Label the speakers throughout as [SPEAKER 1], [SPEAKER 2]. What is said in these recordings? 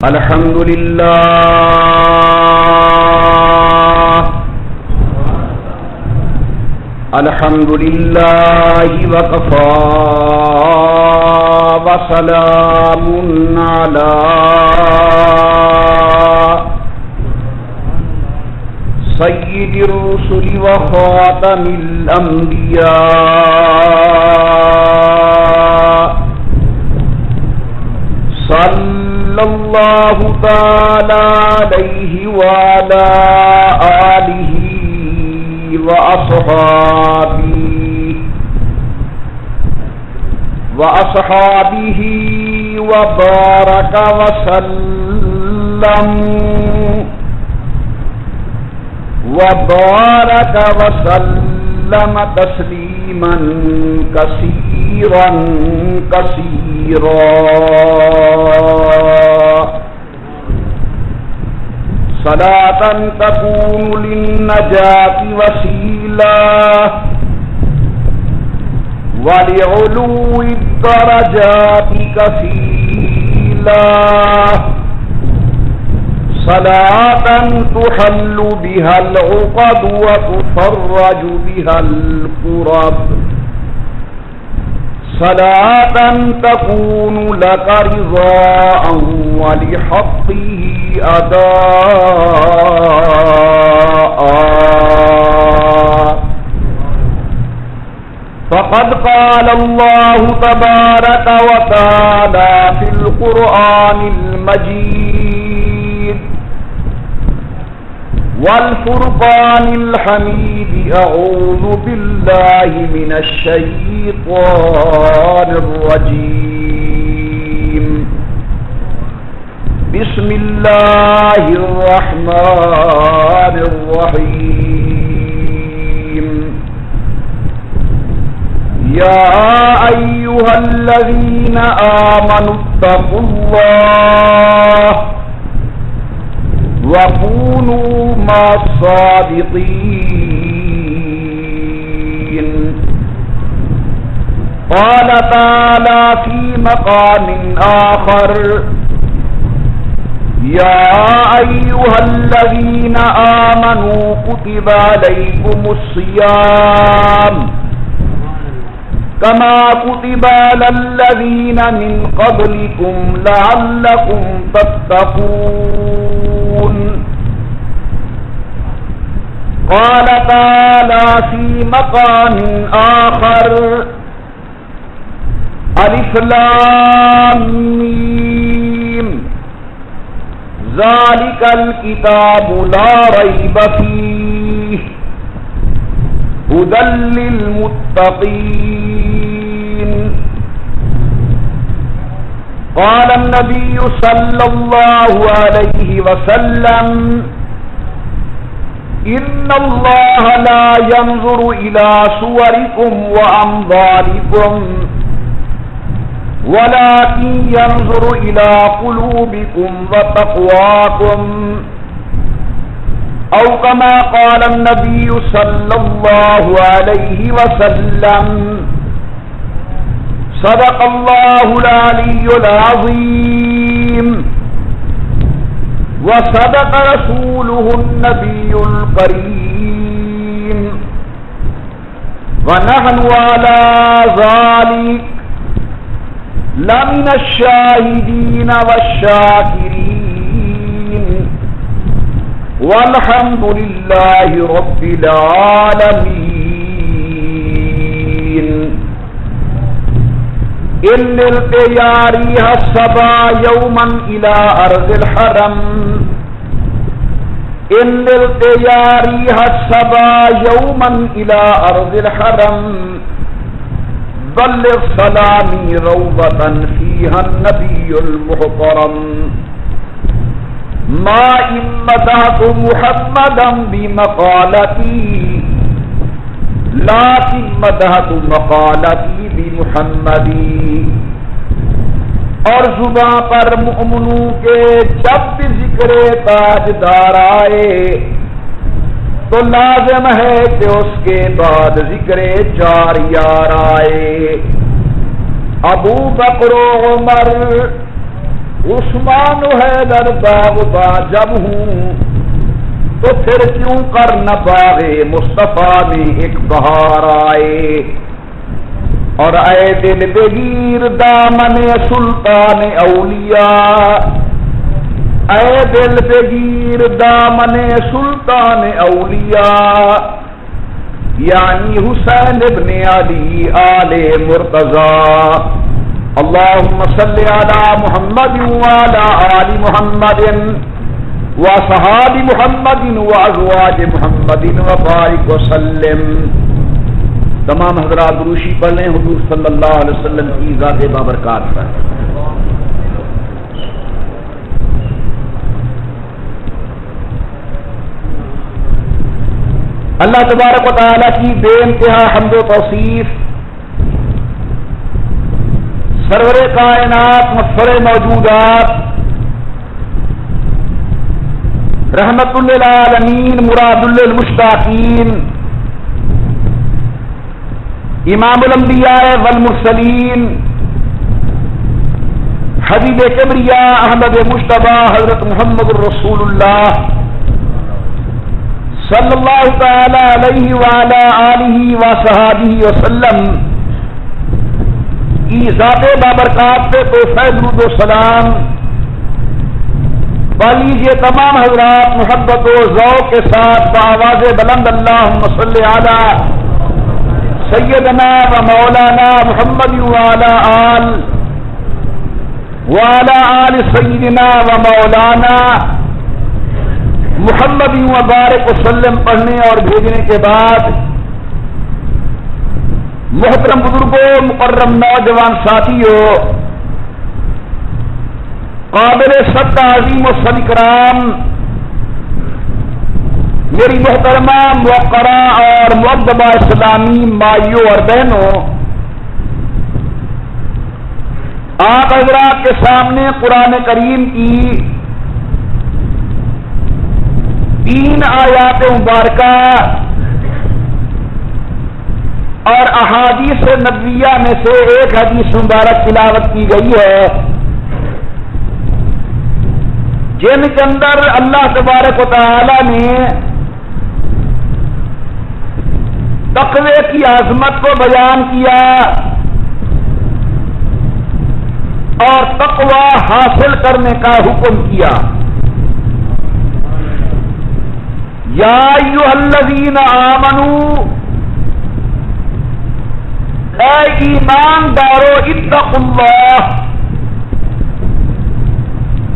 [SPEAKER 1] الحمد لله الحمد لله وكفى وسلام على سيد الرسل وخاتم الأنبياء صلى الله تعالى عليه وعلى آله وأصحابه وبارك وسلم تسليما كثيرا صلاة تكون للنجاة وسيلة ولعلو الدرجات كفيلة صلاة تحل بها العقد وتفرج بها الكرب صلاة تكون لك رضاء ولحقه أداء فقد قال الله تبارك وتعالى في القرآن المجيد والفرقان الحميد أعوذ بالله من الشيطان الرجيم بسم الله الرحمن الرحيم يا أيها الذين آمنوا اتقوا الله وكونوا مع الصادقين قال تعالى في مقام آخر يا أيها الذين آمنوا كتب عليكم الصيام كما كتب على الذين من قبلكم لعلكم تتقون قال تعالى في مقام آخر ألف لام ميم ذلك الكتاب لا ريب فيه هدى للمتقين قال النبي صلى الله عليه وسلم إن الله لا ينظر إلى صوركم وأموالكم ولكن ينظر إلى قلوبكم وتقواكم أو كما قال النبي صلى الله عليه وسلم صدق الله العلي العظيم وصدق رسوله النبي الكريم ونحن على ذلك لمن الشاهدين والشاكرين والحمد لله رب العالمين إن القياريها الصبا يوما إلى أرض الحرم إن القياريها الصبا يوما إلى أرض الحرم بلغ سلامي روضة فيها النبي المحترم ما إن مدحت محمدا بمقالتي لكن مدحت مقالتي بمحمدی اور زباں پر مؤمنوں کے جب بھی ذکر تاجدار آئے تو لازم ہے کہ اس کے بعد ذکر چار یار آئے. ابو بکر و عمر عثمان و حیدر باغ با جب ہوں تو پھر کیوں کر نہ باغ مصطفیٰ میں ایک بہار آئے. اور اے دل بگیر دامن سلطان اولیاء، اے دل بگیر دامن سلطان اولیاء، یعنی حسین ابن علی آل مرتضی. اللہم صلی علی محمد وعلی آل محمد وصحاب محمد وازواج محمد وبارک وسلم. تمام حضرات دروشی پڑھ لیں حضور صلی اللہ علیہ وسلم کی ذات بابرکات پر. اللہ تبارک و تعالی کی بے انتہا حمد و توصیف، سرور کائنات مفخر موجودات، رحمت للعالمین مراد للمشتاقین، امام الانبیاء والمرسلین، حبیب کبریاء احمد مجتبی حضرت محمد الرسول اللہ صلی اللہ تعالی علیہ وعلی آلہ وصحابہ وسلم کی ذات بابرکات پہ تو درود و سلام لیجیے تمام حضرات محبت و ذوق کے ساتھ بآواز بلند اللہم صلی علی سیدنا و مولانا محمد وعلی آل سیدنا و مولانا محمد وبارک وسلم پڑھنے اور بھیجنے کے بعد محترم بزرگوں، مکرم نوجوان ساتھیوں، قابل صد عظیم و صد کرام، میری محترمہ موقرہ اور معدبہ اسلامی مائیوں اور بہنوں، آپ حضرات کے سامنے قرآن کریم کی 3 آیات مبارکہ اور احادیث نبویہ میں سے ایک حدیث مبارک تلاوت کی گئی ہے، جن کے اندر اللہ تبارک و تعالی نے تقوی کی عظمت کو بیان کیا اور تقوی حاصل کرنے کا حکم کیا. یا ایھا الذین آمنوا، اے ایماندارو، اتقوا اللہ،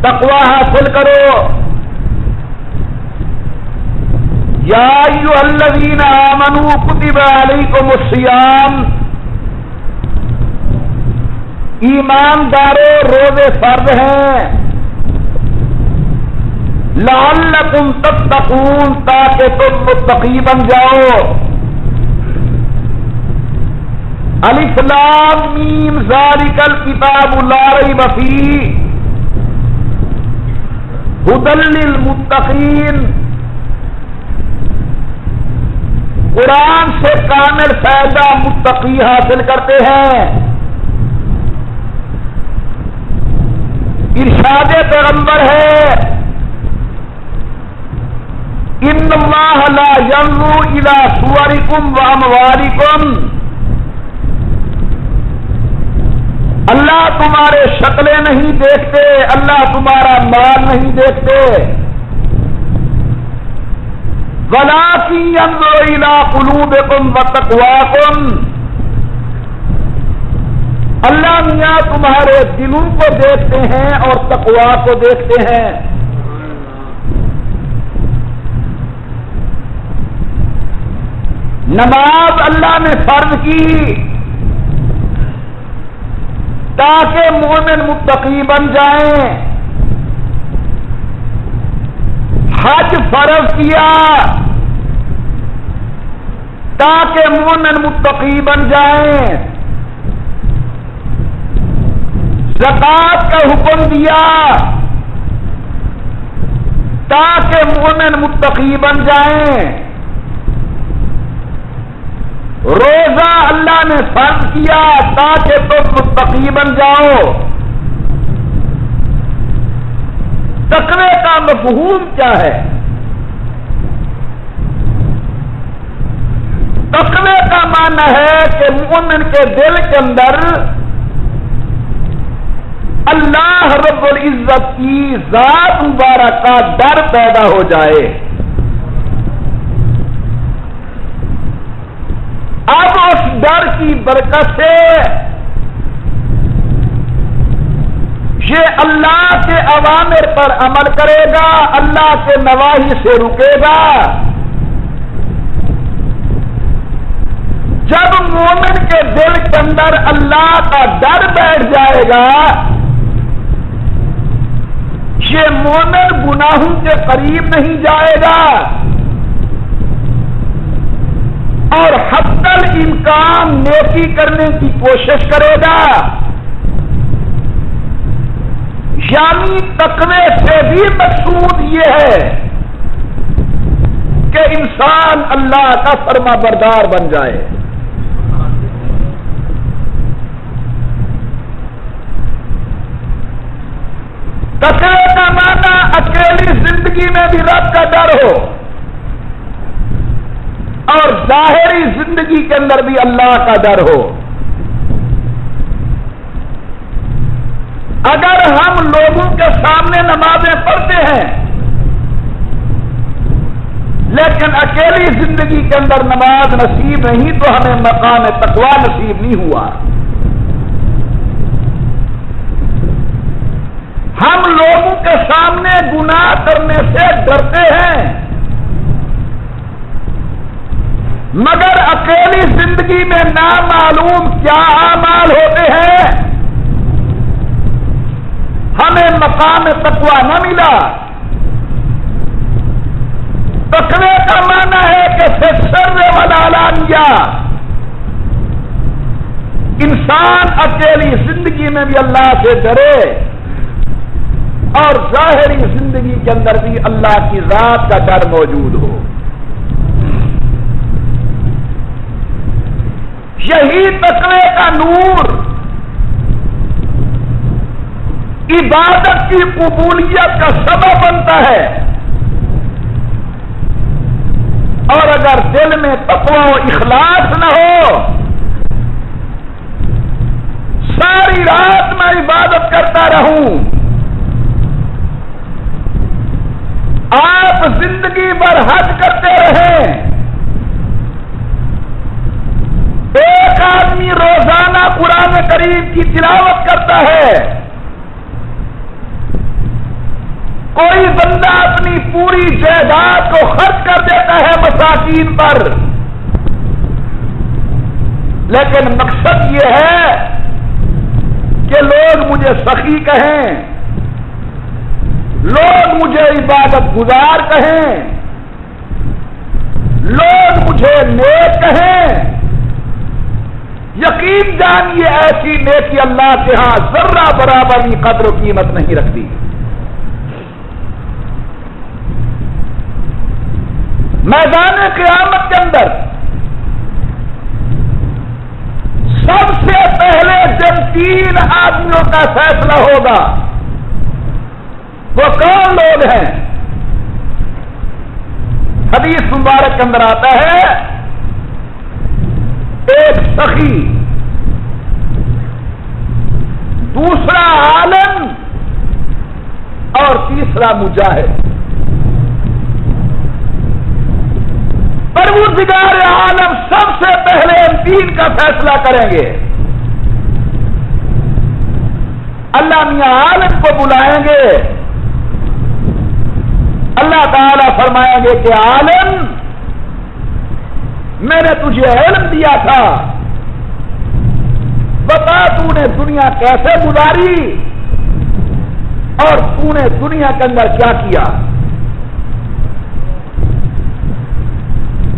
[SPEAKER 1] تقوی حاصل کرو. یا ایھا الذین آمنوا کتب علیکم الصیام، ایماندارو روزے فرض ہیں. لعلکم تتقون، تاکہ تم متقی بن جاؤ. الف لام میم ذالک الکتاب لا ریب فیہ ھدی للمتقین. قرآن سے کامل فائدہ متقی حاصل کرتے ہیں. ارشاد پیغمبر ہے، ان اللہ لا ينظر الى صورکم واموالکم، اللہ تمہارے شکلیں نہیں دیکھتے، اللہ تمہارا مال نہیں دیکھتے. وَلَٰكِن يَنظُرُ إِلَىٰ قُلُوبِكُمْ وَتَقْوَاكُمْ، اللہ میاں تمہارے دلوں کو دیکھتے ہیں اور تقویٰ کو دیکھتے ہیں. نماز اللہ نے فرض کی تاکہ مومن متقی بن جائیں. حج فرض کیا تاکہ مومن متقی بن جائیں. زکات کا حکم دیا تاکہ مومن متقی بن جائیں. روزہ اللہ نے فرض کیا تاکہ تم متقی بن جاؤ. تقوی کا مفہوم کیا ہے؟ تقوی کا معنی ہے کہ مومن کے دل کے اندر اللہ رب العزت کی ذات مبارک کا ڈر پیدا ہو جائے۔ اب اس ڈر کی برکت سے یہ اللہ کے اوامر پر عمل کرے گا، اللہ کے نواہی سے رکے گا۔ جب مومن کے دل کے اندر اللہ کا ڈر بیٹھ جائے گا، یہ مومن گناہوں کے قریب نہیں جائے گا اور حتی الامکان نیکی کرنے کی کوشش کرے گا۔ یعنی تقوی سے بھی مقصود یہ ہے کہ انسان اللہ کا فرما بردار بن جائے۔ تقوی کا معنی اکیلی زندگی میں بھی رب کا ڈر ہو اور ظاہری زندگی کے اندر بھی اللہ کا ڈر ہو۔ اگر ہم لوگوں کے سامنے نمازیں پڑھتے ہیں لیکن اکیلی زندگی کے اندر نماز نصیب نہیں تو ہمیں مقام تقوی نصیب نہیں ہوا۔ ہم لوگوں کے سامنے گناہ کرنے سے ڈرتے ہیں مگر اکیلی زندگی میں نامعلوم کیا اعمال ہوتے ہیں، ہمیں مقام تقوی نہ ملا۔ تقوی کا معنی ہے کہ سر والعلانیہ انسان اکیلی زندگی میں بھی اللہ سے ڈرے اور ظاہری زندگی کے اندر بھی اللہ کی ذات کا ڈر موجود ہو۔ یہی تقوی کا نور عبادت کی قبولیت کا سبب بنتا ہے، اور اگر دل میں تقوی و اخلاص نہ ہو، ساری رات میں عبادت کرتا رہوں، آپ زندگی بھر حج کرتے رہیں، ایک آدمی روزانہ قرآن کریم کی تلاوت کرتا ہے، کوئی بندہ اپنی پوری جائیداد کو خرچ کر دیتا ہے مساکین پر، لیکن مقصد یہ ہے کہ لوگ مجھے سخی کہیں، لوگ مجھے عبادت گزار کہیں، لوگ مجھے نیک کہیں۔ یقین جانیے ایسی نیکی اللہ کے ہاں ذرہ برابر کی قدر و قیمت نہیں رکھتی۔ میدان قیامت کے اندر سب سے پہلے جب 3 آدمیوں کا فیصلہ ہوگا، وہ کون لوگ ہیں؟ حدیث مبارک کے اندر آتا ہے ایک سخی، دوسرا عالم اور تیسرا مجاہد۔ پروردگار عالم سب سے پہلے ان 3 کا فیصلہ کریں گے۔ اللہ میاں عالم کو بلائیں گے، اللہ تعالیٰ فرمائیں گے کہ عالم میں نے تجھے علم دیا تھا، بتا تو نے دنیا کیسے گزاری اور تو نے دنیا کے اندر کیا کیا۔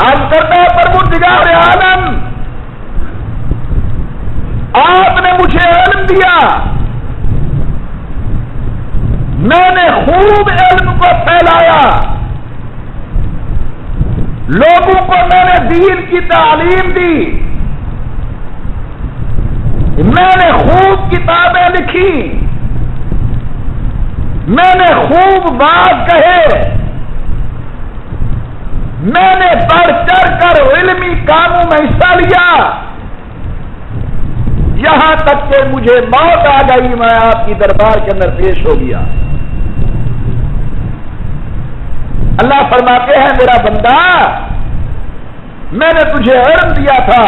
[SPEAKER 1] آج کرتا ہے پروردگار عالم آپ نے مجھے علم دیا، میں نے خوب علم کو پھیلایا، لوگوں کو میں نے دین کی تعلیم دی، میں نے خوب کتابیں لکھی، میں نے خوب بات کہے، میں نے بڑھ چڑھ کر علمی کاموں میں حصہ لیا، یہاں تک کہ مجھے موت آ گئی، میں آپ کی دربار کے اندر پیش ہو گیا۔ اللہ فرماتے ہیں میرا بندہ، میں نے تجھے علم دیا تھا،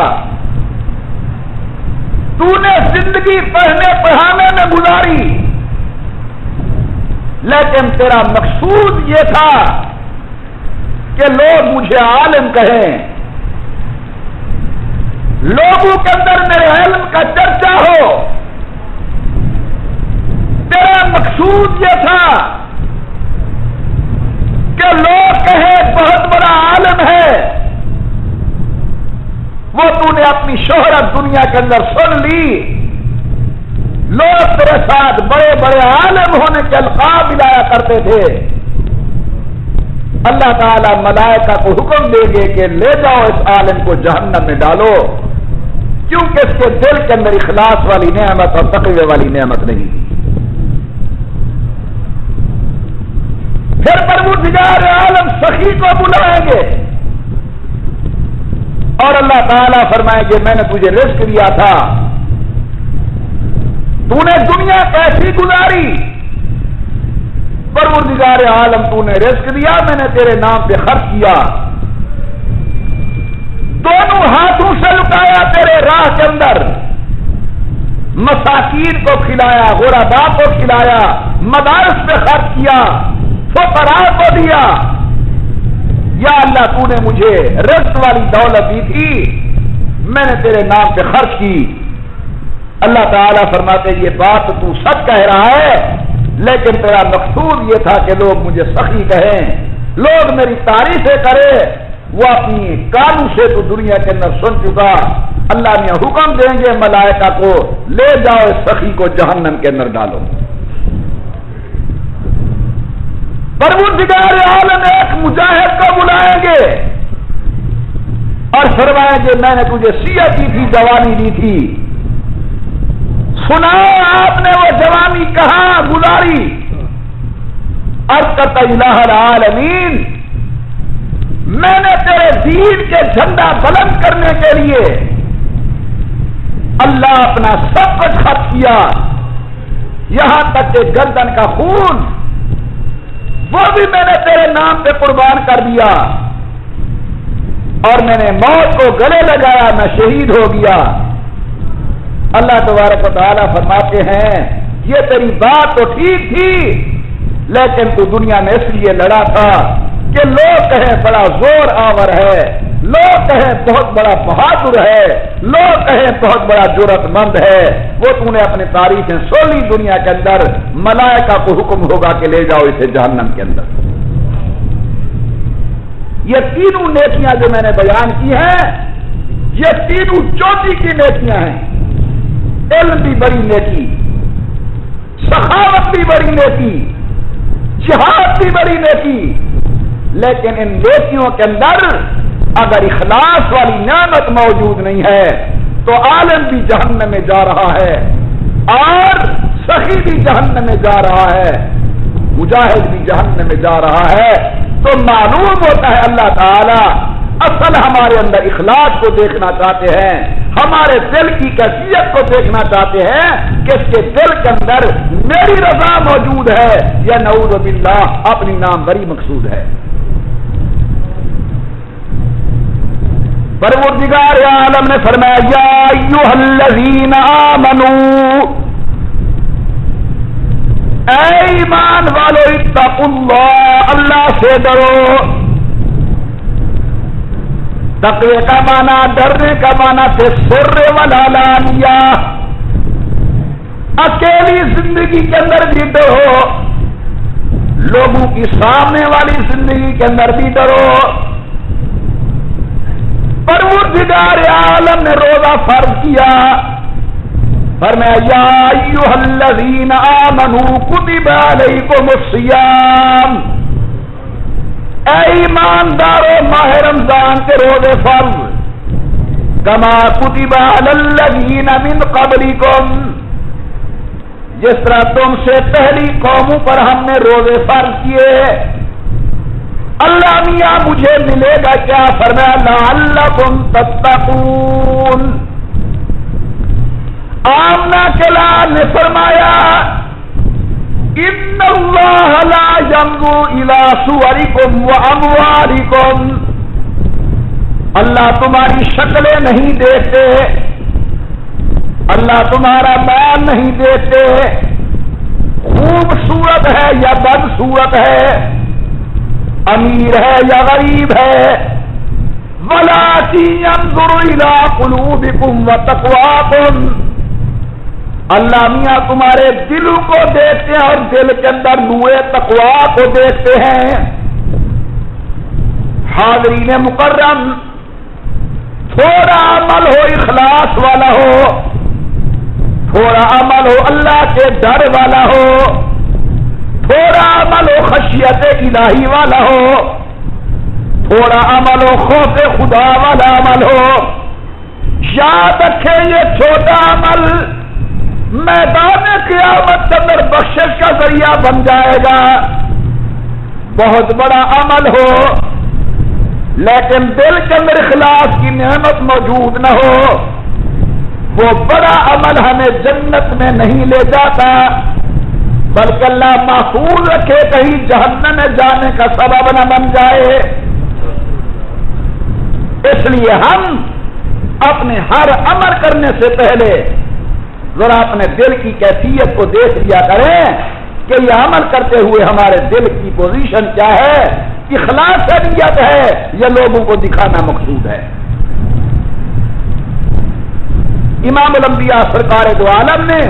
[SPEAKER 1] تو نے زندگی پڑھنے پڑھانے میں گزاری، لیکن تیرا مقصود یہ تھا کہ لوگ مجھے عالم کہیں، لوگوں کے اندر میرے علم کا چرچا ہو۔ تیرا مقصود یہ تھا کہ لوگ کہیں بہت بڑا عالم ہے، وہ تو نے اپنی شہرت دنیا کے اندر سن لی، لوگ تیرے ساتھ بڑے بڑے عالم ہونے کے القاب ملایا کرتے تھے۔ اللہ تعالی ملائکہ کو حکم دے گے کہ لے جاؤ اس عالم کو جہنم میں ڈالو، کیونکہ اس کے دل کے اندر اخلاص والی نعمت اور تقوی والی نعمت نہیں تھی۔ پھر پروردگار عالم سخی کو بلائیں گے اور اللہ تعالیٰ فرمائیں گے میں نے تجھے رزق دیا تھا، تو نے دنیا کیسی گزاری؟ پروردگار عالم تو نے رزق دیا، میں نے تیرے نام پہ خرچ کیا، دونوں ہاتھوں سے لٹایا تیرے راہ کے اندر، مساکین کو کھلایا، غرباء کو کھلایا، مدارس پہ خرچ کیا، فقراء کو دیا۔ یا اللہ تو نے مجھے رزق والی دولت دی تھی، میں نے تیرے نام پہ خرچ کی۔ اللہ تعالیٰ فرماتے یہ بات تو سچ کہہ رہا ہے، لیکن تیرا مقصود یہ تھا کہ لوگ مجھے سخی کہیں، لوگ میری تعریفیں کرے۔ وہ اپنی کانوں سے تو دنیا کے اندر سن چکا، اللہ نے حکم دیں گے ملائکہ کو لے جاؤ اس سخی کو جہنم کے اندر ڈالو۔ پروردگار عالم ایک مجاہد کو بلائیں گے اور فرمائیں گے میں نے تجھے صحت دی تھی، جوانی دی تھی، سنا آپ نے وہ جوانی کہاں گزاری؟ ارکت الہ العالمین، میں نے تیرے دین کے جھنڈا بلند کرنے کے لیے اللہ اپنا سب کچھ خرچ کیا، یہاں تک کہ گردن کا خون وہ بھی میں نے تیرے نام پہ قربان کر دیا، اور میں نے موت کو گلے لگایا، میں شہید ہو گیا۔ اللہ تبارک و تعالیٰ فرماتے ہیں یہ تیری بات تو ٹھیک تھی، لیکن تو دنیا میں اس لیے لڑا تھا کہ لوگ کہیں بڑا زور آور ہے، لوگ کہیں بہت بڑا بہادر ہے، لوگ کہیں بہت بڑا جرأت مند ہے۔ وہ تو نے اپنی تاریخیں سن لی دنیا کے اندر، ملائکہ کو حکم ہوگا کہ لے جاؤ اسے جہنم کے اندر۔ یہ تینوں نیکیاں جو میں نے بیان کی ہیں، یہ تینوں چوٹی کی نیکیاں ہیں۔ علم بھی بڑی نیکی، سخاوت بھی بڑی نیکی، جہاد بھی بڑی نیکی، لیکن ان نیکیوں کے اندر اگر اخلاص والی نعمت موجود نہیں ہے تو عالم بھی جہنم میں جا رہا ہے اور سخی بھی جہنم میں جا رہا ہے، مجاہد بھی جہنم میں جا رہا ہے۔ تو معلوم ہوتا ہے اللہ تعالی اصل ہمارے اندر اخلاص کو دیکھنا چاہتے ہیں، ہمارے دل کی کیفیت کو دیکھنا چاہتے ہیں کہ اس کے دل کے اندر میری رضا موجود ہے یا نعوذ باللہ اپنی نام بری مقصود ہے۔ پروردگار عالم نے فرمایا یا ایھا الذین آمنوا، اے ایمان والو اتقوا اللہ، اللہ سے ڈرو۔ تقوی کا معنی ڈرنے کا معنی سے سر والعلانیہ، اکیلی زندگی کے اندر بھی ڈرو، لوگوں کی سامنے والی زندگی کے اندر بھی ڈرو۔ پروردگار عالم نے روزہ فرض کیا، فرمایا یا ایھا الذین آمنوا کتب علیکم الصیام، اے ایماندارو ماہ رمضان کے روزے فرض، کما کتب علی الذین من قبلکم، جس طرح تم سے پہلی قوموں پر ہم نے روزے فرض کیے. اللہ میاں مجھے ملے گا کیا؟ فرمایا لعلکم تتقون. آمنہ کے لال نے فرمایا ان اللہ لا ينظر الى صورکم واموالکم. اللہ تمہاری شکلیں نہیں دیکھتے، اللہ تمہارا مال نہیں دیکھتے، خوبصورت ہے یا بدصورت ہے، امیر ہے یا غریب ہے. ولکن ينظر الى قلوبکم وتقواکم. اللہ میاں تمہارے دلوں کو دیکھتے ہیں اور دل کے اندر نور تقوا کو دیکھتے ہیں. حاضرین مکرم، تھوڑا عمل ہو اخلاص والا ہو، تھوڑا عمل ہو اللہ کے ڈر والا ہو، تھوڑا عمل ہو خشیت الہی والا ہو، تھوڑا عمل ہو خوف خدا والا عمل ہو. یاد رکھیں یہ چھوٹا عمل میدان قیامت کے اندر بخشش کا ذریعہ بن جائے گا. بہت بڑا عمل ہو لیکن دل کے اندر اخلاص کی نعمت موجود نہ ہو، وہ بڑا عمل ہمیں جنت میں نہیں لے جاتا بلکہ اللہ محفوظ رکھے کہیں جہنم میں جانے کا سبب نہ بن جائے. اس لیے ہم اپنے ہر عمل کرنے سے پہلے ذرا اپنے دل کی کیفیت کو دیکھ لیا کریں کہ یہ عمل کرتے ہوئے ہمارے دل کی پوزیشن کیا ہے، اخلاص نیت ہے یا لوگوں کو دکھانا مقصود ہے. امام الانبیاء سرکار دو عالم نے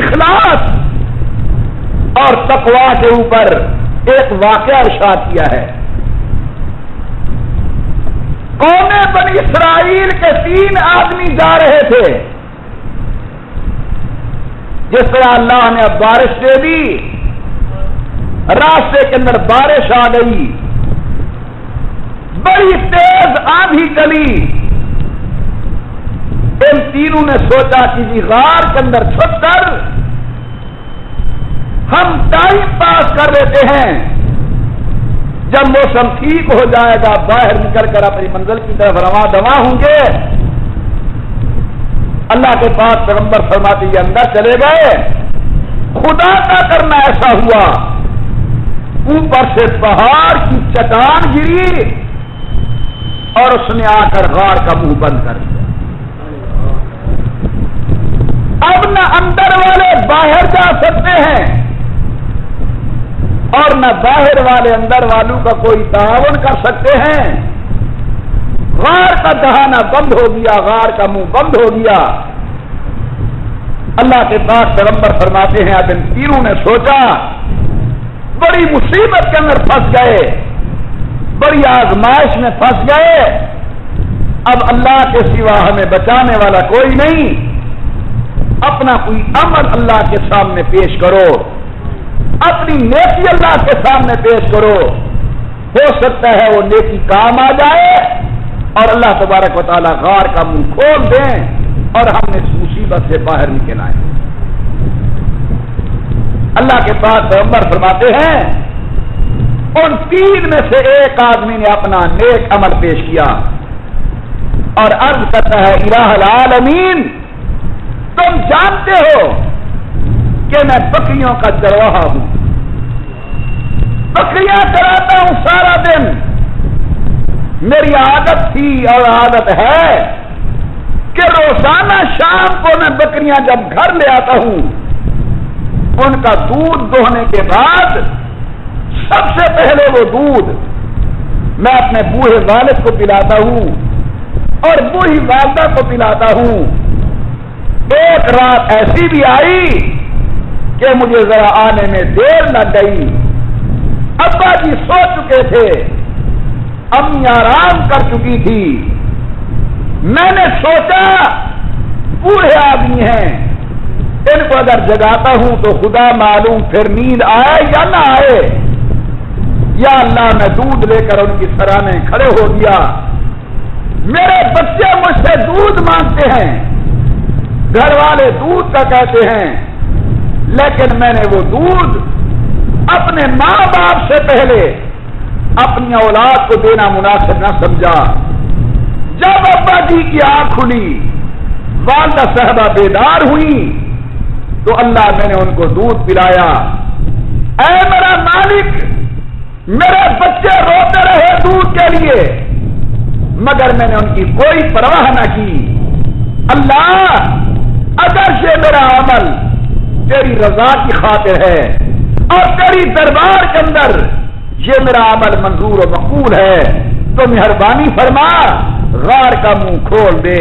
[SPEAKER 1] اخلاص اور تقوا کے اوپر ایک واقعہ ارشاد کیا ہے. قوم بنی اسرائیل کے 3 آدمی جا رہے تھے. جس طرح اللہ نے اب بارش دے دی، راستے کے اندر بارش آ گئی، بڑی تیز آندھی چلی. ان تینوں نے سوچا کہ غار کے اندر چھپ کر ہم ٹائم پاس کر لیتے ہیں، جب موسم ٹھیک ہو جائے گا باہر نکل کر اپنی منزل کی طرف رواں دواں ہوں گے. اللہ کے پاس پیغمبر فرماتے یہ اندر چلے گئے. خدا کا کرنا ایسا ہوا، اوپر سے پہاڑ کی چٹان گری اور اس نے آ کر غار کا منہ بند کر دیا. اب نہ اندر والے باہر جا سکتے ہیں اور نہ باہر والے اندر والوں کا کوئی تعاون کر سکتے ہیں. غار کا دہانہ بند ہو گیا، غار کا منہ بند ہو گیا. اللہ کے پاس پیغمبر فرماتے ہیں اب ان تینوں نے سوچا بڑی مصیبت کے اندر پھنس گئے، بڑی آزمائش میں پھنس گئے. اب اللہ کے سوا ہمیں بچانے والا کوئی نہیں. اپنا کوئی عمل اللہ کے سامنے پیش کرو، اپنی نیکی اللہ کے سامنے پیش کرو. ہو سکتا ہے وہ نیکی کام آ جائے اور اللہ تبارک و تعالیٰ غار کا منہ کھول دیں اور ہم اس مصیبت سے باہر نکل آئے. اللہ کے پاس پیغمبر فرماتے ہیں ان 3 میں سے ایک آدمی نے اپنا نیک عمل پیش کیا اور عرض کرتا ہے الہ العالمین، تم جانتے ہو کہ میں بکریوں کا چرواہا ہوں، بکریاں چراتا ہوں سارا دن. میری عادت تھی اور عادت ہے کہ روزانہ شام کو میں بکریاں جب گھر لے آتا ہوں ان کا دودھ دوہنے کے بعد سب سے پہلے وہ دودھ میں اپنے بوڑھے والد کو پلاتا ہوں اور بوڑھی والدہ کو پلاتا ہوں. ایک رات ایسی بھی آئی کہ مجھے ذرا آنے میں دیر لگ گئی. ابا جی سو چکے تھے، امی آرام کر چکی تھی. میں نے سوچا بوڑھے آدمی ہیں، ان کو اگر جگاتا ہوں تو خدا معلوم پھر نیند آئے یا نہ آئے. یا اللہ میں دودھ لے کر ان کی سرانے کھڑے ہو گیا. میرے بچے مجھ سے دودھ مانگتے ہیں، گھر والے دودھ کا کہتے ہیں، لیکن میں نے وہ دودھ اپنے ماں باپ سے پہلے اپنی اولاد کو دینا مناسب نہ سمجھا۔ جب ابا جی کی آنکھ کھلی، والدہ صاحبہ بیدار ہوئی، تو اللہ میں نے ان کو دودھ پلایا۔ اے میرا مالک، میرے بچے روتے رہے دودھ کے لیے، مگر میں نے ان کی کوئی پرواہ نہ کی۔ اللہ، اگر یہ میرا عمل تیری رضا کی خاطر ہے اور تیری دربار کے اندر یہ میرا عمل منظور و مقبول ہے تو مہربانی فرما، غار کا منہ کھول دے۔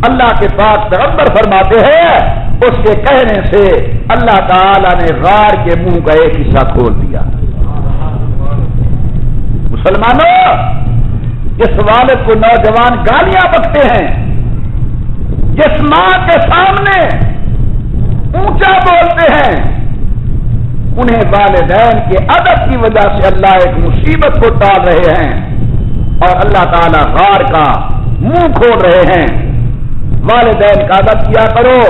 [SPEAKER 1] اللہ کے پاک پیغمبر فرماتے ہیں، اس کے کہنے سے اللہ تعالی نے غار کے منہ کا ایک حصہ کھول دیا۔ مسلمانوں، جس والد کو نوجوان گالیاں بکتے ہیں، جس ماں کے سامنے اونچا بولتے ہیں، انہیں والدین کے ادب کی وجہ سے اللہ ایک مصیبت کو ٹال رہے ہیں اور اللہ تعالی غار کا منہ کھول رہے ہیں۔ والدین کا ادب کیا کرو،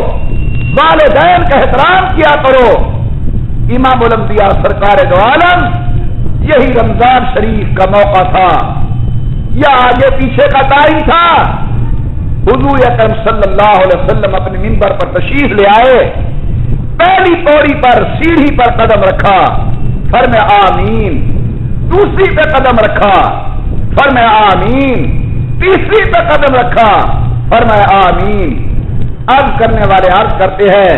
[SPEAKER 1] والدین کا احترام کیا کرو۔ امام الانبیاء سرکار دو عالم، یہی رمضان شریف کا موقع تھا یا آگے پیچھے کا ٹائم تھا، حضور اکرم صلی اللہ علیہ وسلم اپنے منبر پر تشریف لے آئے، پہلی پوڑی پر سیڑھی پر قدم رکھا، فرمایا آمین، دوسری پہ قدم رکھا، فرمایا آمین، تیسری پہ قدم رکھا، فرمایا آمین۔ عرض کرنے والے عرض کرتے ہیں،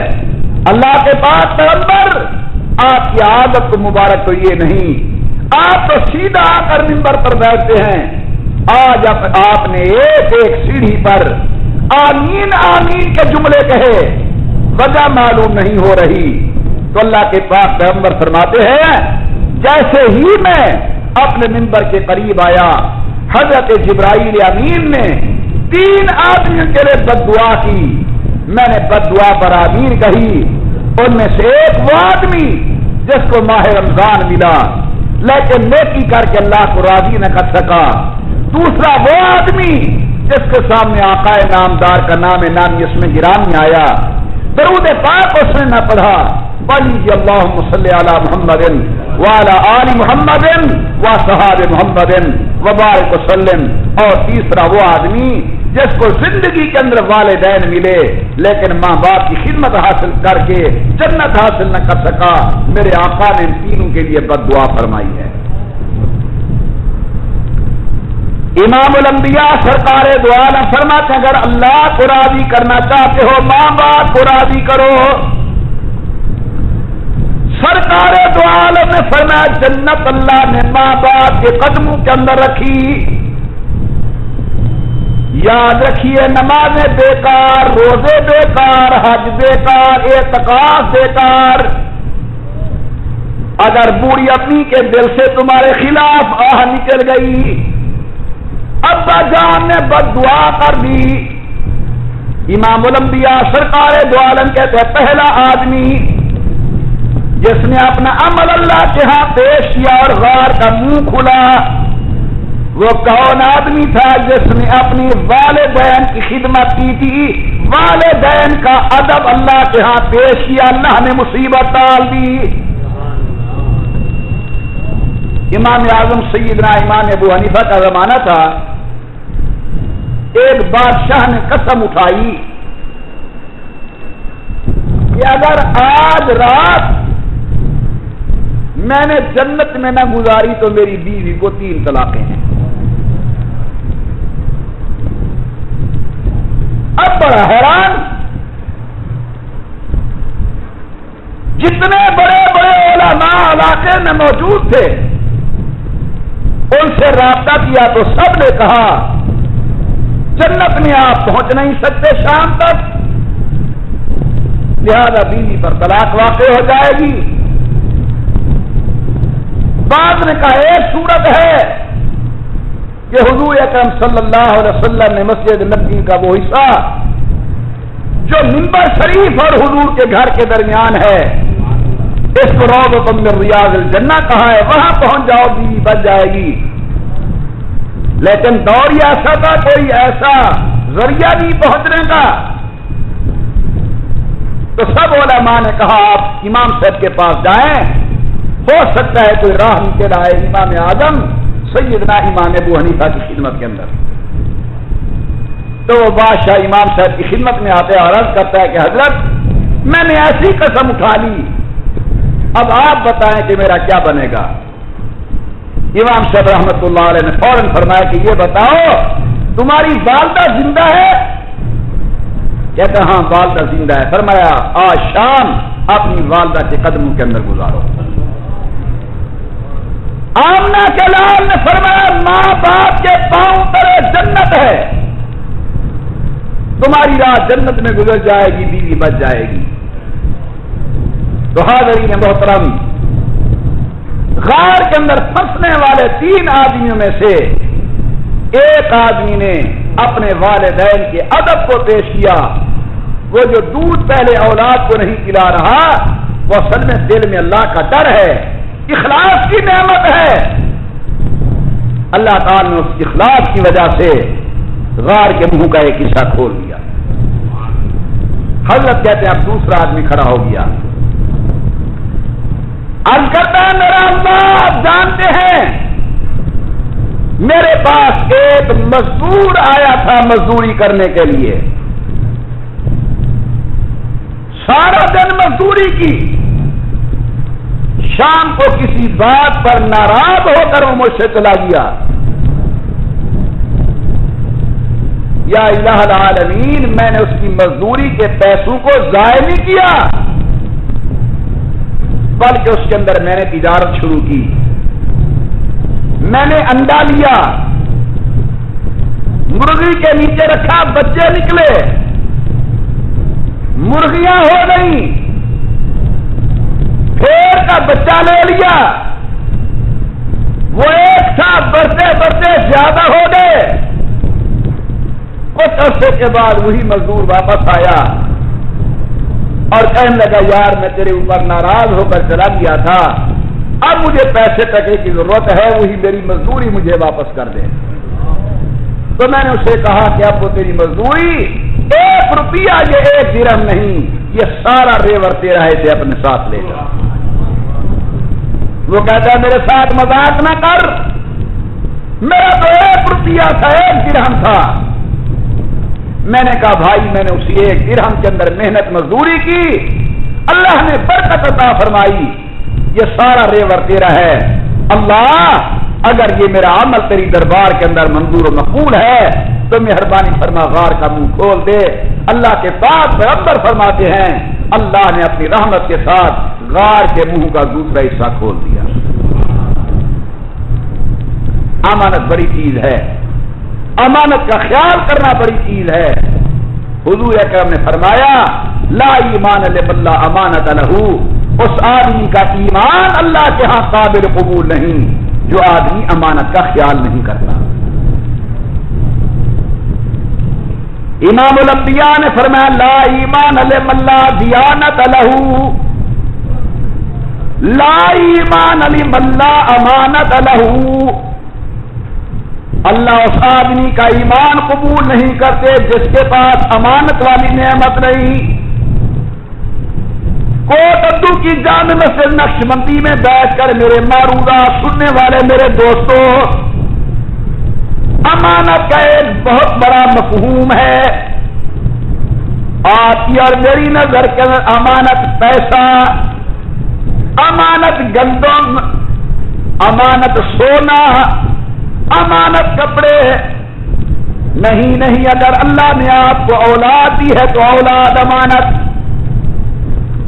[SPEAKER 1] اللہ کے پاک پیغمبر، آپ کی عادت تو مبارک تو یہ نہیں، آپ تو سیدھا آ کر منبر پر بیٹھتے ہیں، آج آپ نے ایک ایک سیڑھی پر آمین آمین کے جملے کہے، وجہ معلوم نہیں ہو رہی۔ تو اللہ کے پاک پیغمبر فرماتے ہیں، جیسے ہی میں اپنے منبر کے قریب آیا، حضرت جبرائیل امین نے 3 آدمیوں کے لیے بد دعا کی، میں نے بد دعا پر آمین کہی۔ ان میں سے ایک وہ آدمی جس کو ماہ رمضان ملا لیکن نیکی کر کے اللہ کو راضی نہ کر سکا، دوسرا وہ آدمی جس کے سامنے آقا نامدار کا نام نامی اس میں گرامی آیا، درود پاک اس نے نہ پڑھا، ولی اللہم صلی علی محمد وعلی آل محمد وصحاب محمد وبارک وسلم۔ اور تیسرا وہ آدمی جس کو زندگی کے اندر والدین ملے لیکن ماں باپ کی خدمت حاصل کر کے جنت حاصل نہ کر سکا، میرے آقا نے ان تینوں کے لیے بد دعا فرمائی ہے۔ امام الانبیاء سرکار دو عالم فرماتے ہیں، اگر اللہ کو راضی کرنا چاہتے ہو ماں باپ کو راضی کرو۔ سرکار دو عالم نے فرمایا، جنت اللہ نے ماں باپ کے قدموں کے اندر رکھی۔ یاد رکھیے، نمازیں بیکار، روزے بیکار، حج بیکار، اعتکاف بیکار، اگر بوڑھی اپنی کے دل سے تمہارے خلاف آہ نکل گئی، ابا جان نے بد دعا کر دی، امام الانبیاء سرکار دو عالم کہتے ہیں، پہلا آدمی جس نے اپنا عمل اللہ کے ہاں پیش کیا اور غار کا منہ کھلا، وہ کون آدمی تھا؟ جس نے اپنی والدین کی خدمت کی تھی، والدین کا ادب اللہ کے ہاں پیش کیا، اللہ نے مصیبت ٹال دی۔ امام اعظم سیدنا امام ابو حنیفہ کا زمانہ تھا، ایک بادشاہ نے قسم اٹھائی کہ اگر آج رات میں نے جنت میں نہ گزاری تو میری بیوی کو 3 طلاقیں ہیں۔ اب بڑا حیران، جتنے بڑے بڑے علماء علاقے میں موجود تھے ان سے رابطہ کیا تو سب نے کہا جنت میں آپ پہنچ نہیں سکتے شام تک، لہذا بیوی پر طلاق واقع ہو جائے گی۔ بعد نے کہا ایک صورت ہے کہ حضور اکرم صلی اللہ علیہ وسلم نے مسجد نبوی کا وہ حصہ جو منبر شریف اور حضور کے گھر کے درمیان ہے، اس کو روضۃ من ریاض الجنہ کہا ہے، وہاں پہنچ جاؤ بیوی بچ جائے گی۔ لیکن دور ایسا تھا، کوئی ایسا ذریعہ نہیں پہنچنے کا، تو سب علماء نے کہا آپ امام صاحب کے پاس جائیں، ہو سکتا ہے کوئی راہ نکل آئے امام اعظم سیدنا امام ابو حنیفہ کی خدمت کے اندر۔ تو وہ بادشاہ امام صاحب کی خدمت میں آتے اور عرض کرتا ہے کہ حضرت میں نے ایسی قسم اٹھا لی، اب آپ بتائیں کہ میرا کیا بنے گا۔ امام صاحب رحمت اللہ علیہ نے فوراً فرمایا کہ یہ بتاؤ تمہاری والدہ زندہ ہے؟ کہتا ہاں والدہ زندہ ہے۔ فرمایا آج شام اپنی والدہ کے قدموں کے اندر گزارو۔ آمنہ کے لال نے فرمایا ماں باپ کے پاؤں تلے جنت ہے، تمہاری رات جنت میں گزر جائے گی، بیوی بچ جائے گی۔ تو حاضرین محترم، غار کے اندر پھنسنے والے 3 آدمیوں میں سے ایک آدمی نے اپنے والدین کے ادب کو پیش کیا۔ وہ جو دودھ پہلے اولاد کو نہیں پلا رہا، وہ اصل میں دل میں اللہ کا ڈر ہے، اخلاص کی نعمت ہے۔ اللہ تعالیٰ نے اس اخلاص کی وجہ سے غار کے منہ کا ایک حصہ کھول دیا۔ حضرت کہتے ہیں اب دوسرا آدمی کھڑا ہو گیا، عرض کرتا ہے میرا اللہ آپ جانتے ہیں میرے پاس ایک مزدور آیا تھا مزدوری کرنے کے لیے، سارا دن مزدوری کی، شام کو کسی بات پر ناراض ہو کر وہ مجھ سے چلا گیا۔ یا الہ العالمین میں نے اس کی مزدوری کے پیسوں کو ضائع نہیں کیا، بلکہ اس کے اندر میں نے تجارت شروع کی، میں نے انڈا لیا، مرغی کے نیچے رکھا، بچے نکلے، مرغیاں ہو گئی، پھر کا بچہ لے لیا، وہ ایک تھا، بڑھتے بڑھتے زیادہ ہو گئے۔ کچھ عرصے کے بعد وہی مزدور واپس آیا اور کہنے لگا یار میں تیرے اوپر ناراض ہو کر چلا گیا تھا، اب مجھے پیسے ٹکے کی ضرورت ہے، وہی میری مزدوری مجھے واپس کر دے۔ تو میں نے اسے کہا کہ اب وہ تیری مزدوری 1 روپیہ، یہ 1 درہم نہیں، یہ سارا ریور تیرا ہے، اسے اپنے ساتھ لے جا۔ وہ کہتا ہے میرے ساتھ مذاق نہ کر، میرا تو 1 روپیہ تھا، 1 درہم تھا۔ میں نے کہا بھائی میں نے اسی 1 درہم کے اندر محنت مزدوری کی، اللہ نے برکت عطا فرمائی، یہ سارا ریور تیرا ہے۔ اللہ اگر یہ میرا عمل تیری دربار کے اندر منظور و مقبول ہے تو مہربانی فرما غار کا منہ کھول دے۔ اللہ کے پاک پیغمبر فرماتے ہیں اللہ نے اپنی رحمت کے ساتھ غار کے منہ کا دوسرا حصہ کھول دیا۔ امانت بڑی چیز ہے، امانت کا خیال کرنا بڑی چیز ہے۔ حضور اکرم نے فرمایا لا ایمان لمن لا امانت لہ، اس آدمی کا ایمان اللہ کے ہاں قابل قبول نہیں جو آدمی امانت کا خیال نہیں کرتا۔ امام الانبیاء نے فرمایا لا ایمان لمن لا دیانت لہ، لا ایمان لمن لا امانت لہ، اللہ اس آدمی کا ایمان قبول نہیں کرتے جس کے پاس امانت والی نعمت نہیں۔ کوٹ ابدو کی جامع مسجد نقشبندی میں بیٹھ کر میرے معروضہ سننے والے میرے دوستوں، امانت کا ایک بہت بڑا مفہوم ہے۔ آپ کی اور میری نظر کے اندر امانت پیسہ، امانت گندم، امانت سونا، امانت کپڑے نہیں، اگر اللہ نے آپ کو اولاد دی ہے تو اولاد امانت،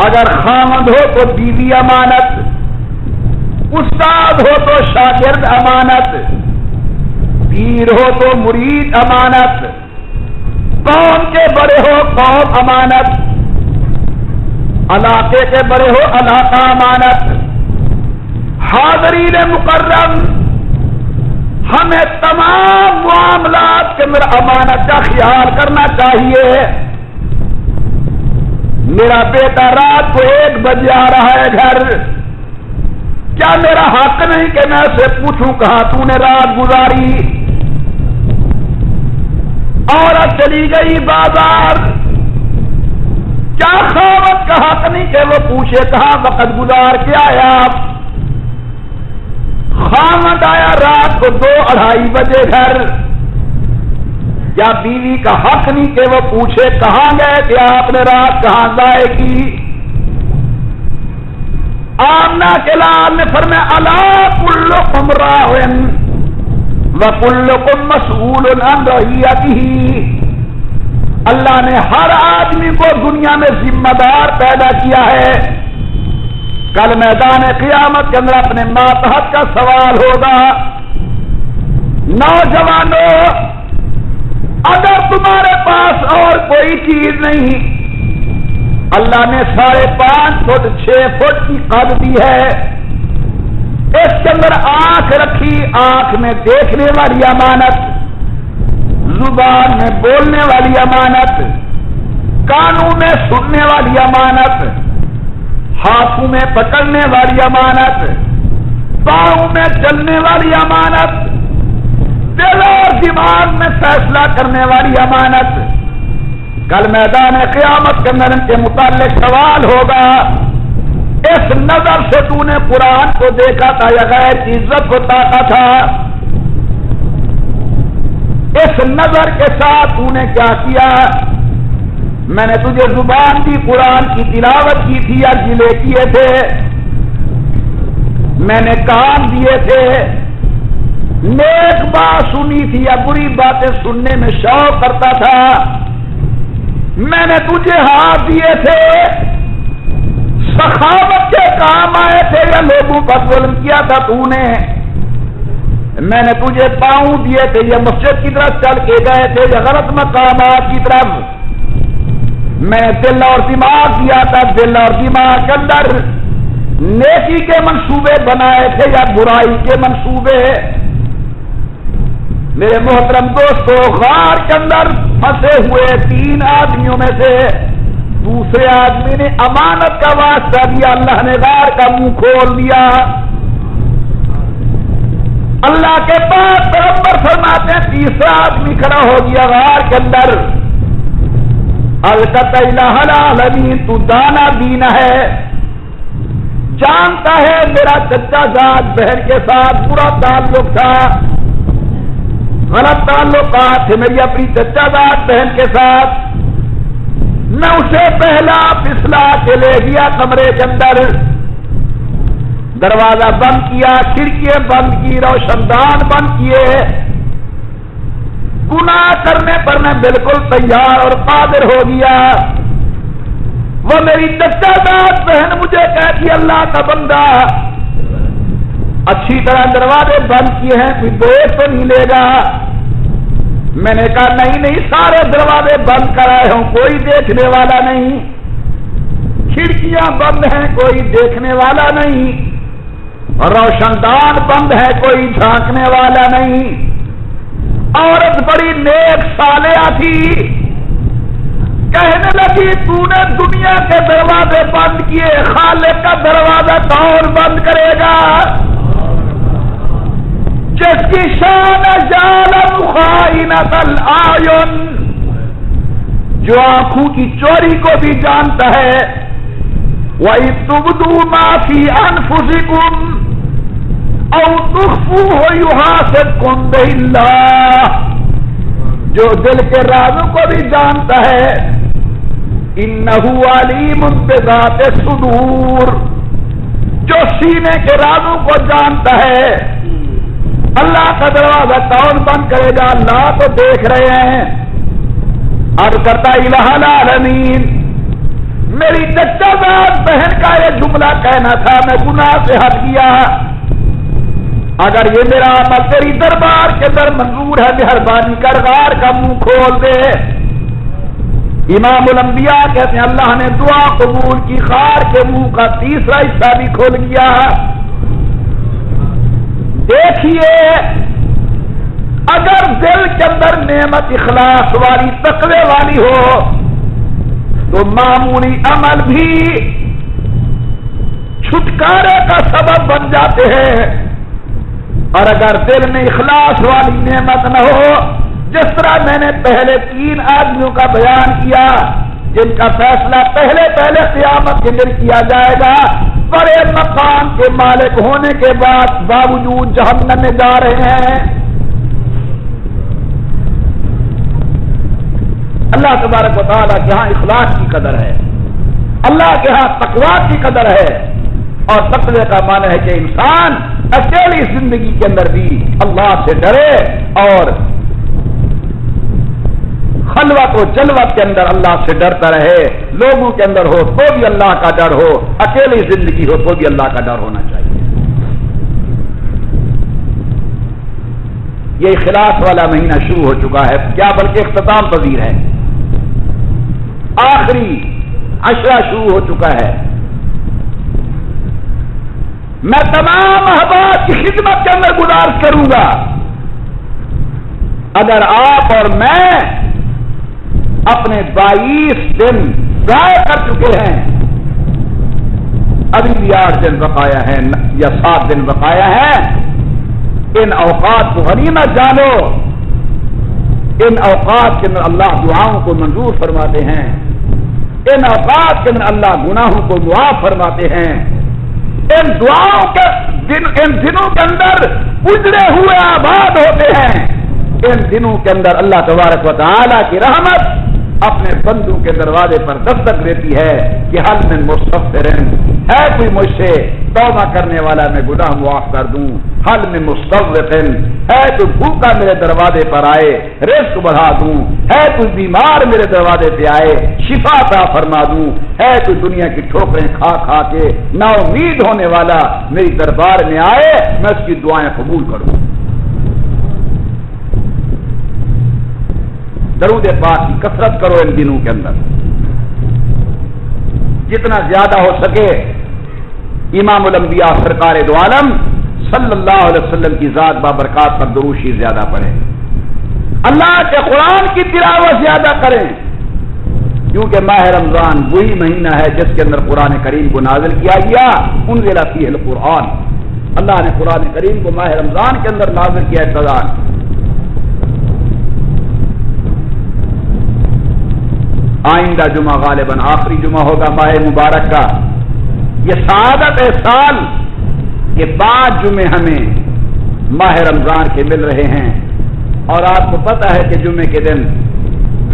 [SPEAKER 1] اگر خامد ہو تو بیوی امانت، استاد ہو تو شاگرد امانت، پیر ہو تو مرید امانت، قوم کے بڑے ہو قوم امانت، علاقے کے بڑے ہو علاقہ امانت۔ حاضرین مکرم، ہمیں تمام معاملات کے اندر امانت کا خیال کرنا چاہیے۔ میرا بیٹا رات کو 1 بجے آ رہا ہے گھر، کیا میرا حق نہیں کہ میں اسے پوچھوں کہاں تو نے رات گزاری؟ عورت چلی گئی بازار، کیا خاوند کا حق نہیں کہ وہ پوچھے کہاں وقت گزار کے آیا؟ خاوند آیا رات کو 2-2:30 بجے گھر، کیا بیوی کا حق نہیں کہ وہ پوچھے کہاں گئے تھے آپ نے رات کہاں ضائع کی؟ آمنہ کے لال نے فرمایا الا کلکم راع وکلکم مسئول عن رعیتہ، اللہ نے ہر آدمی کو دنیا میں ذمہ دار پیدا کیا ہے، کل میدان قیامت کے اندر اپنے ماتحت کا سوال ہوگا۔ نوجوانوں، اگر تمہارے پاس اور کوئی چیز نہیں، اللہ نے 5.5 فٹ 6 فٹ کی قد دی ہے، اس کے اندر آنکھ رکھی، آنکھ میں دیکھنے والی امانت، زبان میں بولنے والی امانت، کانوں میں سننے والی امانت، ہاتھوں میں پکڑنے والی امانت، پاؤں میں چلنے والی امانت، دل اور دماغ میں فیصلہ کرنے والی امانت۔ کل میدان قیامت کے اندر ان کے متعلق سوال ہوگا، اس نظر سے تو نے قرآن کو دیکھا تھا یا غیر کی عزت کو تاکا تھا؟ اس نظر کے ساتھ تو نے کیا کیا؟ میں نے تجھے زبان دی، قرآن کی تلاوت کی تھی یا گلے کیے تھے؟ میں نے کان دیے تھے، نیک بات سنی تھی یا بری باتیں سننے میں شوق کرتا تھا؟ میں نے تجھے ہاتھ دیے تھے، سخاوت کے کام آئے تھے یا لوگوں پر ظلم کیا تھا تو نے؟ میں نے تجھے پاؤں دیے تھے، یہ مسجد کی طرف چل کے گئے تھے یا غلط مقامات کی طرف؟ میں نے دل اور دماغ دیا تھا، دل اور دماغ کے اندر نیکی کے منصوبے بنائے تھے یا برائی کے منصوبے؟ میرے محترم دوستو، غار کے اندر پھنسے ہوئے 3 آدمیوں میں سے دوسرے آدمی نے امانت کا واسطہ دیا، اللہ نے غار کا منہ کھول دیا۔ اللہ کے پاس پیغمبر فرماتے ہیں تیسرا آدمی کھڑا ہو گیا غار کے اندر، القطع الہ العالمین، تو دانا دین ہے، جانتا ہے میرا چچا زاد بہن کے ساتھ برا تعلق تھا، غلط تعلقات تھے میری اپنی چچا زاد بہن کے ساتھ، میں اسے پہلا پھسلا کے لے گیا کمرے کے اندر، دروازہ بند کیا، کھڑکیاں بند کی، روشن دان بند کیے، گناہ کرنے پر میں بالکل تیار اور قادر ہو گیا۔ وہ میری چچا زاد بہن مجھے کہتی اللہ کا بندہ، اچھی طرح دروازے بند کیے ہیں، کوئی دیکھ تو نہیں لے گا؟ میں نے کہا نہیں، سارے دروازے بند کرائے ہوں، کوئی دیکھنے والا نہیں، کھڑکیاں بند ہیں، کوئی دیکھنے والا نہیں، روشن دان بند ہے، کوئی جھانکنے والا نہیں۔ عورت بڑی نیک صالحہ تھی، کہنے لگی تو نے دنیا کے دروازے بند کیے، خالق کا دروازہ کون بند کرے گا؟ جس کی شان یعلم خائنۃ الاعین، جو آنکھوں کی چوری کو بھی جانتا ہے، وَإِن تُبْدُوا مَا فِي أَنفُسِكُمْ أَوْ تُخْفُوهُ يُحَاسِبْكُم بِهِ اللَّهُ، جو دل کے رازوں کو بھی جانتا ہے، إِنَّهُ عَلِيمٌ بِذَاتِ الصُّدُورِ، جو سینے کے رازوں کو جانتا ہے۔ اللہ کا دروازہ کون بند کرے گا؟ اللہ تو دیکھ رہے ہیں۔ عرض کرتا الہ العالمین، میری چچا زاد بہن کا یہ جملہ کہنا تھا، میں گناہ سے ہٹ گیا، اگر یہ میرا عمل تیری دربار کے اندر منظور ہے، مہربانی کر غار کا منہ کھول دے۔ امام الانبیاء کہتے ہیں اللہ نے دعا قبول کی، غار کے منہ کا تیسرا حصہ بھی کھول گیا۔ دیکھیے، اگر دل کے اندر نعمت اخلاص والی، تقوی والی ہو تو معمولی عمل بھی چھٹکارے کا سبب بن جاتے ہیں، اور اگر دل میں اخلاص والی نعمت نہ ہو، جس طرح میں نے پہلے 3 آدمیوں کا بیان کیا، جن کا فیصلہ پہلے پہلے قیامت کے دن کیا جائے گا، بڑے مقام کے مالک ہونے کے باوجود جہنم میں جا رہے ہیں۔ اللہ تبارک و تعالیٰ کے ہاں اخلاص کی قدر ہے، اللہ کے ہاں تقویٰ کی قدر ہے، اور تقوی کا معنی ہے کہ انسان اکیلی زندگی کے اندر بھی اللہ سے ڈرے، اور خلوت و جلوت کے اندر اللہ سے ڈرتا رہے۔ لوگوں کے اندر ہو تو بھی اللہ کا ڈر ہو، اکیلی زندگی ہو تو بھی اللہ کا ڈر ہونا چاہیے۔ یہ اخلاص والا مہینہ شروع ہو چکا ہے، کیا بلکہ اختتام پذیر ہے، آخری عشرہ شروع ہو چکا ہے۔ میں تمام احباب کی خدمت کے اندر گزارش کروں گا، اگر آپ اور میں اپنے 22 دن ضائع کر چکے ہیں، ابھی بھی 8 دن بقایا ہے یا 7 دن بقایا ہے، ان اوقات کو غنیمت جانو۔ ان اوقات کے اندر اللہ دعاؤں کو منظور فرماتے ہیں، ان اوقات کے اندر اللہ گناہوں کو معاف فرماتے ہیں، ان دعاؤں کے ان دنوں کے اندر اجڑے ہوئے آباد ہوتے ہیں، ان دنوں کے اندر اللہ تبارک و تعالیٰ کی رحمت اپنے بندوں کے دروازے پر دستک دیتی ہے کہ حل من مستغفرن، ہے کوئی مجھ سے توبہ کرنے والا میں گناہ معاف کر دوں، حل من مستغفرن، ہے کوئی بھوکا میرے دروازے پر آئے رزق بڑھا دوں، ہے کوئی بیمار میرے دروازے پہ آئے شفا عطا فرما دوں، ہے کوئی دنیا کی ٹھوکریں کھا کھا کے نا امید ہونے والا میری دربار میں آئے، میں اس کی دعائیں قبول کروں۔ درود پاک کی کثرت کرو ان دنوں کے اندر، جتنا زیادہ ہو سکے امام الانبیاء سرکار دو عالم صلی اللہ علیہ وسلم کی ذات بابرکات پر دروشی زیادہ پڑھیں، اللہ کے قرآن کی تلاوت زیادہ کریں، کیونکہ ماہ رمضان وہی مہینہ ہے جس کے اندر قرآن کریم کو نازل کیا گیا، انزل فیہ القرآن، اللہ نے قرآن کریم کو ماہ رمضان کے اندر نازل کیا ابتداء۔ آئندہ جمعہ غالباً آخری جمعہ ہوگا ماہ مبارک کا، یہ سعادت سال کے 5 جمعے ہمیں ماہ رمضان کے مل رہے ہیں، اور آپ کو پتہ ہے کہ جمعے کے دن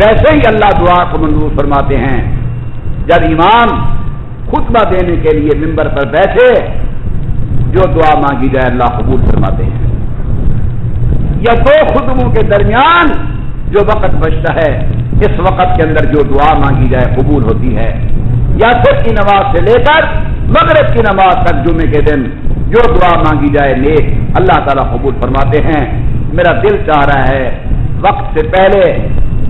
[SPEAKER 1] ویسے ہی اللہ دعا کو منظور فرماتے ہیں، جب امام خطبہ دینے کے لیے منبر پر بیٹھے جو دعا مانگی جائے اللہ قبول فرماتے ہیں، یا 2 خطبوں کے درمیان جو وقت بچتا ہے اس وقت کے اندر جو دعا مانگی جائے قبول ہوتی ہے، یا صبح کی نماز سے لے کر مغرب کی نماز تک جمعے کے دن جو دعا مانگی جائے نیک اللہ تعالیٰ قبول فرماتے ہیں۔ میرا دل چاہ رہا ہے وقت سے پہلے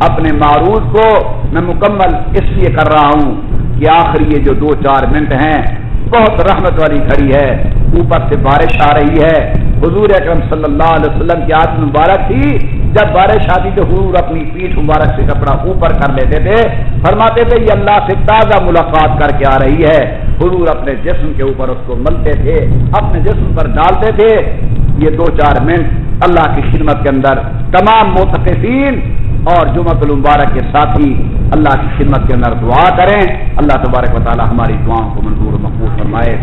[SPEAKER 1] اپنے معروض کو میں مکمل اس لیے کر رہا ہوں کہ آخری یہ جو 2-4 منٹ ہیں بہت رحمت والی گھڑی ہے، اوپر سے بارش آ رہی ہے، حضور اکرم صلی اللہ علیہ وسلم کی عادت مبارک تھی جب بارش آتی تو حضور اپنی پیٹھ مبارک سے کپڑا اوپر کر لیتے تھے، فرماتے تھے یہ اللہ سے تازہ ملاقات کر کے آ رہی ہے، حضور اپنے جسم کے اوپر اس کو ملتے تھے، اپنے جسم پر ڈالتے تھے۔ یہ 2-4 منٹ اللہ کی خدمت کے اندر تمام معتکفین اور جمعۃ المبارک کے ساتھی اللہ کی خدمت کے اندر دعا کریں، اللہ تبارک و تعالی ہماری دعاؤں کو منظور و مقبول فرمائے۔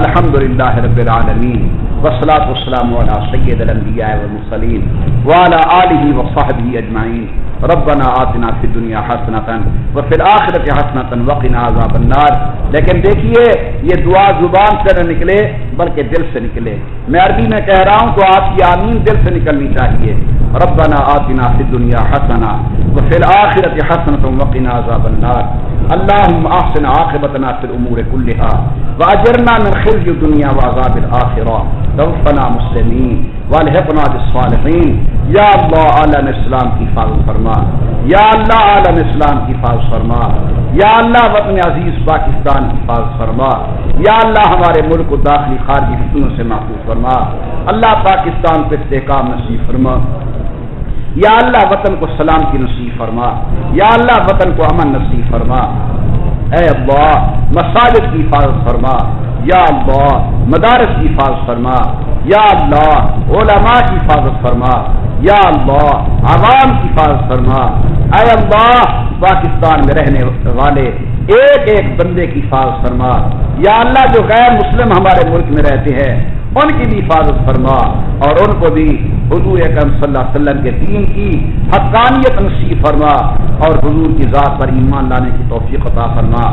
[SPEAKER 1] الحمدللہ رب العالمین والصلاۃ والسلام علی سید الانبیاء والمرسلین وعلی آلہ وصحبہ اجمعین۔ ربنا آتنا فی الدنیا حسنۃ وفی الآخرۃ حسنۃ وقنا عذاب النار۔ لیکن دیکھیے یہ دعا زبان سے نہ نکلے بلکہ دل سے نکلے۔ میں عربی میں کہہ رہا ہوں تو آپ کی آمین دل سے نکلنی چاہیے۔ ربنا آتنا فی الدنیا حسنۃ وفی الآخرۃ حسنۃ وقنا عذاب النار۔ اللهم احسن عاقبتنا في الامور كلها واجرنا من خزي الدنيا وعذاب الاخره، توفنا مسلمين والحقنا بالصالحين۔ یا اللہ عالم اسلام کی حفاظت فرما، یا اللہ عالم اسلام کی حفاظت فرما، یا اللہ وطن عزیز پاکستان کی حفاظت فرما، یا اللہ ہمارے ملک کو داخلی خارجی فتنوں سے محفوظ فرما، اللہ پاکستان کو استحکام نصیب فرما، یا اللہ وطن کو سلامتی نصیب فرما، یا اللہ وطن کو امن نصیب فرما، اے اللہ مساجد کی حفاظت فرما، یا اللہ مدارس کی حفاظت فرما، یا اللہ علماء کی حفاظت فرما، یا اللہ عوام کی حفاظت فرما، اے اللہ پاکستان میں رہنے والے ایک ایک بندے کی حفاظت فرما. یا اللہ جو غیر مسلم ہمارے ملک میں رہتے ہیں ان کی بھی حفاظت فرما اور ان کو بھی حضور اکرم صلی اللہ علیہ وسلم کے دین کی حقانیت نصیب فرما اور حضور کی ذات پر ایمان لانے کی توفیق عطا فرما.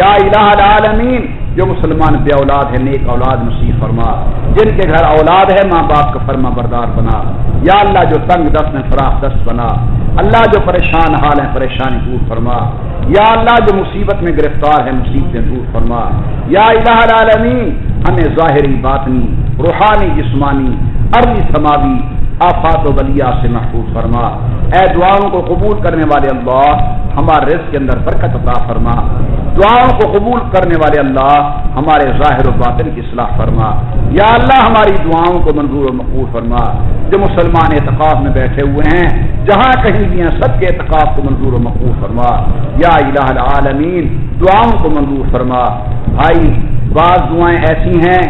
[SPEAKER 1] یا الہ العالمین جو مسلمان بے اولاد ہے نیک اولاد نصیب فرما. جن کے گھر اولاد ہے ماں باپ کا فرما بردار بنا. یا اللہ جو تنگ دست میں فراخ دست بنا. اللہ جو پریشان حال ہے پریشانی دور فرما. یا اللہ جو مصیبت میں گرفتار ہے مصیبتیں دور فرما. یا الہ العالمین ہمیں ظاہری باطنی روحانی جسمانی ارضی سماوی آفات و بلیات سے محفوظ فرما. اے دعاؤں کو قبول کرنے والے اللہ ہمارے رزق کے اندر برکت عطا فرما. دعاؤں کو قبول کرنے والے اللہ ہمارے ظاہر و باطن کی اصلاح فرما. یا اللہ ہماری دعاؤں کو منظور و مقبول فرما. جو مسلمان اعتکاف میں بیٹھے ہوئے ہیں جہاں کہیں بھی ہیں سب کے اعتکاف کو منظور و مقبول فرما. یا الہ العالمین دعاؤں کو منظور فرما. بھائی بعض دعائیں ایسی ہیں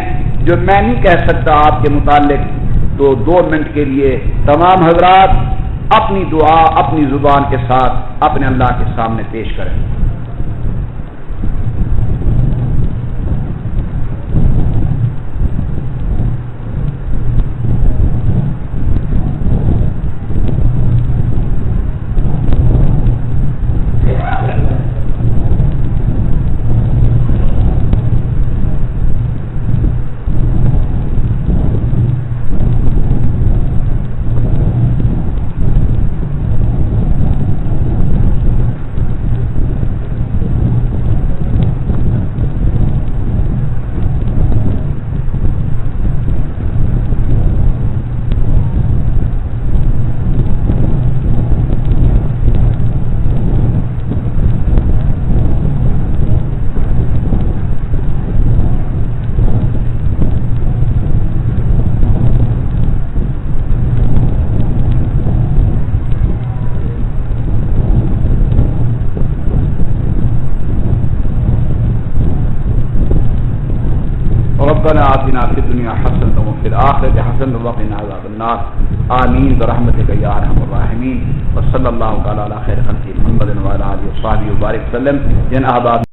[SPEAKER 1] جو میں نہیں کہہ سکتا آپ کے متعلق، تو 2 منٹ کے لیے تمام حضرات اپنی دعا اپنی زبان کے ساتھ اپنے اللہ کے سامنے پیش کریں. ربنا آتنا في الدنيا حسنة وفي الآخرة حسنة وقنا عذاب النار آمين برحمتك يا أرحم الراحمين وصلى الله تعالى على خير خلقه محمد وعلى آله وصحبه وبارك وسلم. جن احباب